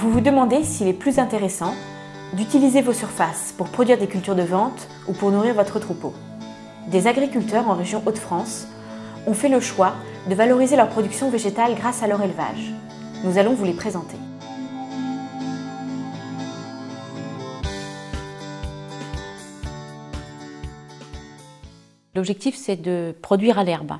Vous vous demandez s'il est plus intéressant d'utiliser vos surfaces pour produire des cultures de vente ou pour nourrir votre troupeau. Des agriculteurs en région Hauts-de-France ont fait le choix de valoriser leur production végétale grâce à leur élevage. Nous allons vous les présenter. L'objectif, c'est de produire à l'herbe.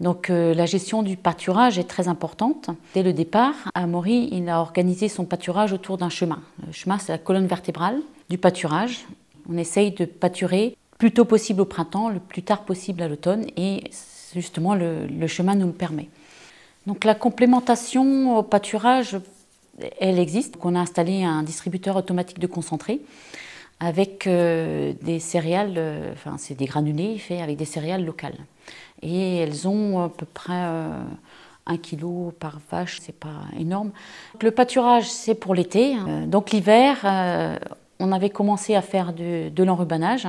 Donc la gestion du pâturage est très importante. Dès le départ, Amaury il a organisé son pâturage autour d'un chemin. Le chemin, c'est la colonne vertébrale du pâturage. On essaye de pâturer le plus tôt possible au printemps, le plus tard possible à l'automne, et justement le chemin nous le permet. Donc la complémentation au pâturage, elle existe. On a installé un distributeur automatique de concentré avec des céréales, c'est des granulés faits avec des céréales locales. Et elles ont à peu près 1 kg par vache, c'est pas énorme. Le pâturage, c'est pour l'été. Donc l'hiver, on avait commencé à faire de l'enrubanage,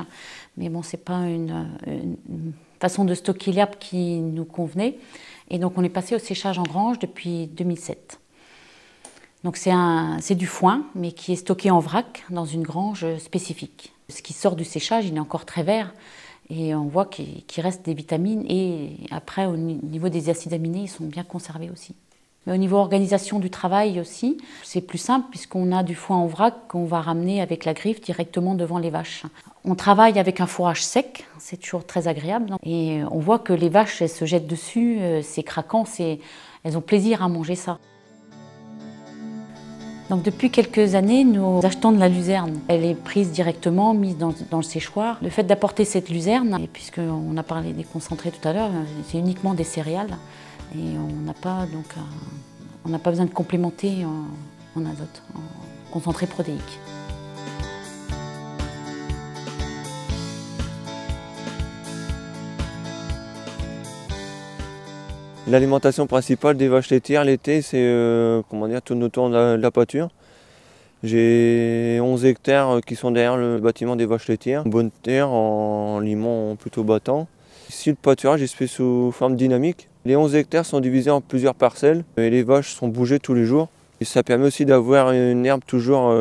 mais bon, c'est pas une façon de stocker l'herbe qui nous convenait. Et donc on est passé au séchage en grange depuis 2007. Donc c'est du foin, mais qui est stocké en vrac dans une grange spécifique. Ce qui sort du séchage, il est encore très vert. Et on voit qu'il reste des vitamines et après au niveau des acides aminés, ils sont bien conservés aussi. Mais au niveau organisation du travail aussi, c'est plus simple puisqu'on a du foin en vrac qu'on va ramener avec la griffe directement devant les vaches. On travaille avec un fourrage sec, c'est toujours très agréable. Et on voit que les vaches, elles se jettent dessus, c'est craquant, elles ont plaisir à manger ça. Donc depuis quelques années, nous achetons de la luzerne. Elle est prise directement, mise dans le séchoir. Le fait d'apporter cette luzerne, et puisqu'on a parlé des concentrés tout à l'heure, c'est uniquement des céréales. Et on n'a pas besoin de complémenter en azote, en concentré protéique. L'alimentation principale des vaches laitières l'été, c'est tourne autour de la pâture. J'ai 11 hectares qui sont derrière le bâtiment des vaches laitières. Bonne terre en limon plutôt battant. Ici, le pâturage est fait sous forme dynamique. Les 11 hectares sont divisés en plusieurs parcelles et les vaches sont bougées tous les jours. Et ça permet aussi d'avoir une herbe toujours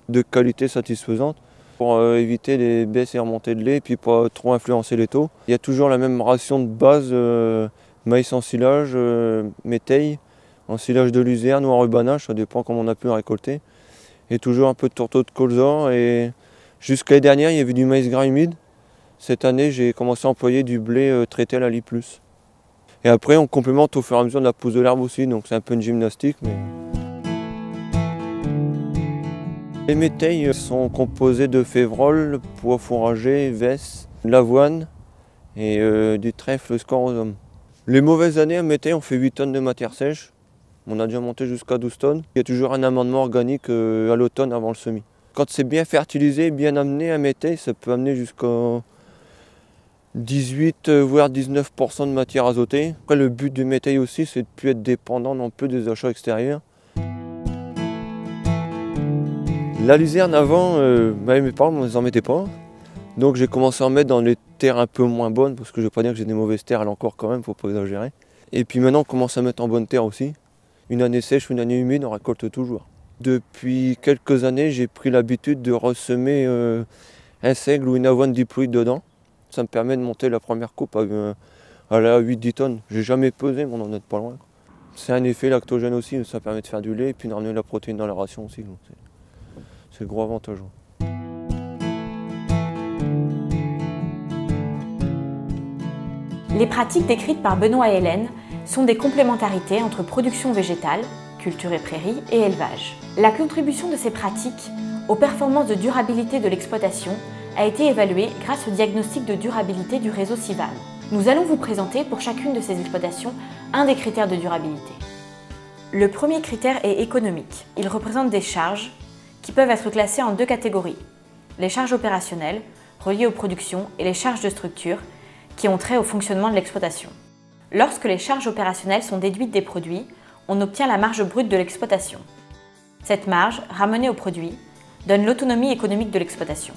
de qualité satisfaisante pour éviter les baisses et remontées de lait et puis pas trop influencer les taux. Il y a toujours la même ration de base. Maïs en silage, métaille, en silage de luzerne ou en rubanage, ça dépend comment on a pu récolter. Et toujours un peu de tourteau de colza. Et jusqu'à l'année dernière, il y avait du maïs gras humide. Cette année, j'ai commencé à employer du blé traité à la Li+. Et après, on complémente au fur et à mesure de la pousse de l'herbe aussi, donc c'est un peu une gymnastique. Les métailles sont composées de févrole, pois fourragé, vesse, l'avoine et du trèfle scorosum. Les mauvaises années à métaille, on fait 8 tonnes de matière sèche. On a déjà monté jusqu'à 12 tonnes. Il y a toujours un amendement organique à l'automne avant le semis. Quand c'est bien fertilisé, bien amené à métaille, ça peut amener jusqu'à 18 voire 19% de matière azotée. Après, le but du métaille aussi, c'est de ne plus être dépendant non plus des achats extérieurs. La luzerne avant, mes parents ne en mettaient pas. Donc j'ai commencé à en mettre dans les terres un peu moins bonnes, parce que je ne veux pas dire que j'ai des mauvaises terres, là encore quand même, il ne faut pas exagérer. Et puis maintenant on commence à mettre en bonne terre aussi. Une année sèche, une année humide, on récolte toujours. Depuis quelques années, j'ai pris l'habitude de ressemer un seigle ou une avoine diploïde dedans. Ça me permet de monter la première coupe à 8-10 tonnes. J'ai jamais pesé, mais on en est pas loin. C'est un effet lactogène aussi, ça permet de faire du lait et puis de ramener la protéine dans la ration aussi. C'est le gros avantage. Les pratiques décrites par Benoît et Hélène sont des complémentarités entre production végétale, culture et prairie, et élevage. La contribution de ces pratiques aux performances de durabilité de l'exploitation a été évaluée grâce au diagnostic de durabilité du réseau CIVAL. Nous allons vous présenter pour chacune de ces exploitations un des critères de durabilité. Le premier critère est économique. Il représente des charges qui peuvent être classées en 2 catégories. Les charges opérationnelles, reliées aux productions, et les charges de structure, qui ont trait au fonctionnement de l'exploitation. Lorsque les charges opérationnelles sont déduites des produits, on obtient la marge brute de l'exploitation. Cette marge, ramenée au produit, donne l'autonomie économique de l'exploitation.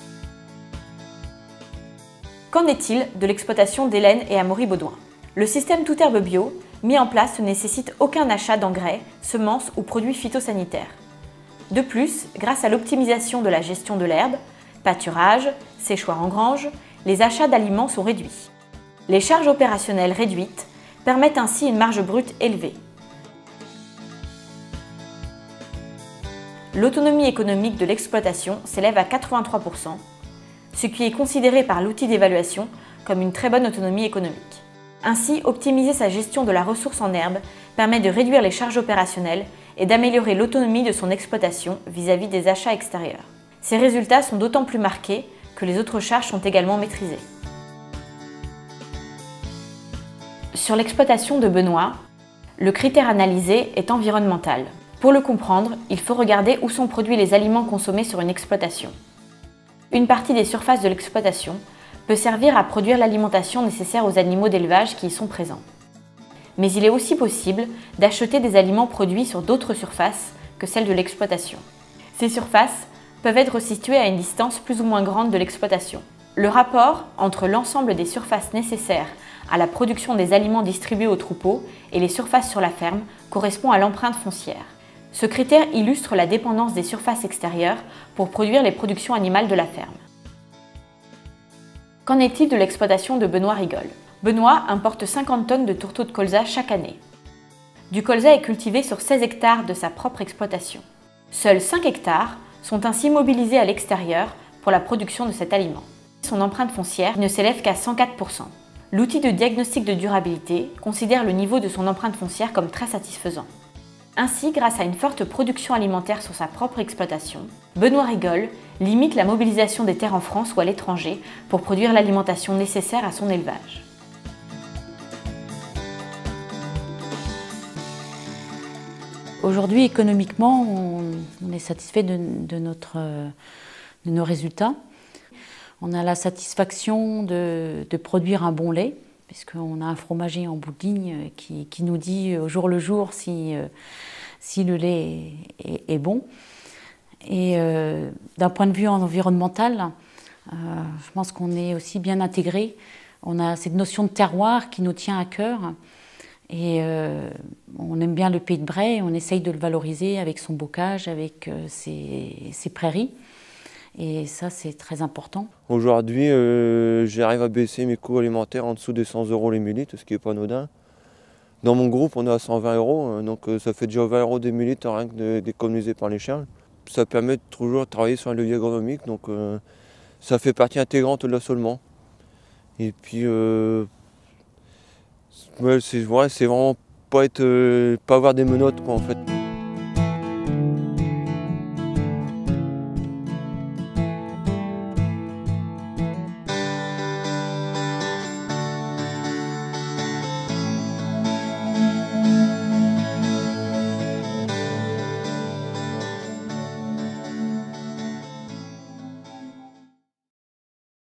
Qu'en est-il de l'exploitation d'Hélène et Amaury Baudouin? Le système Toute Herbe Bio, mis en place, ne nécessite aucun achat d'engrais, semences ou produits phytosanitaires. De plus, grâce à l'optimisation de la gestion de l'herbe, pâturage, séchoir en grange, les achats d'aliments sont réduits. Les charges opérationnelles réduites permettent ainsi une marge brute élevée. L'autonomie économique de l'exploitation s'élève à 83%, ce qui est considéré par l'outil d'évaluation comme une très bonne autonomie économique. Ainsi, optimiser sa gestion de la ressource en herbe permet de réduire les charges opérationnelles et d'améliorer l'autonomie de son exploitation vis-à-vis des achats extérieurs. Ces résultats sont d'autant plus marqués que les autres charges sont également maîtrisées. Sur l'exploitation de Benoît, le critère analysé est environnemental. Pour le comprendre, il faut regarder où sont produits les aliments consommés sur une exploitation. Une partie des surfaces de l'exploitation peut servir à produire l'alimentation nécessaire aux animaux d'élevage qui y sont présents. Mais il est aussi possible d'acheter des aliments produits sur d'autres surfaces que celles de l'exploitation. Ces surfaces peuvent être situées à une distance plus ou moins grande de l'exploitation. Le rapport entre l'ensemble des surfaces nécessaires à la production des aliments distribués aux troupeaux et les surfaces sur la ferme correspond à l'empreinte foncière. Ce critère illustre la dépendance des surfaces extérieures pour produire les productions animales de la ferme. Qu'en est-il de l'exploitation de Benoît Rigol? Benoît importe 50 tonnes de tourteaux de colza chaque année. Du colza est cultivé sur 16 hectares de sa propre exploitation. Seuls 5 hectares sont ainsi mobilisés à l'extérieur pour la production de cet aliment. Son empreinte foncière ne s'élève qu'à 104%. L'outil de diagnostic de durabilité considère le niveau de son empreinte foncière comme très satisfaisant. Ainsi, grâce à une forte production alimentaire sur sa propre exploitation, Benoît Rigol limite la mobilisation des terres en France ou à l'étranger pour produire l'alimentation nécessaire à son élevage. Aujourd'hui, économiquement, on est satisfait de nos résultats. On a la satisfaction de produire un bon lait, puisqu'on a un fromager en bout de ligne qui nous dit au jour le jour si le lait est bon. Et d'un point de vue environnemental, je pense qu'on est aussi bien intégré. On a cette notion de terroir qui nous tient à cœur. Et on aime bien le Pays de Bray, on essaye de le valoriser avec son bocage, avec ses prairies. Et ça, c'est très important. Aujourd'hui, j'arrive à baisser mes coûts alimentaires en dessous des 100 € les millilitres, ce qui n'est pas anodin. Dans mon groupe, on est à 120 €, donc ça fait déjà 20 € des millilitres rien que d'économiser par les charges. Ça permet de toujours travailler sur un levier agronomique, donc ça fait partie intégrante de l'assolement. Et puis, ouais, c'est vraiment pas avoir des menottes, quoi, en fait.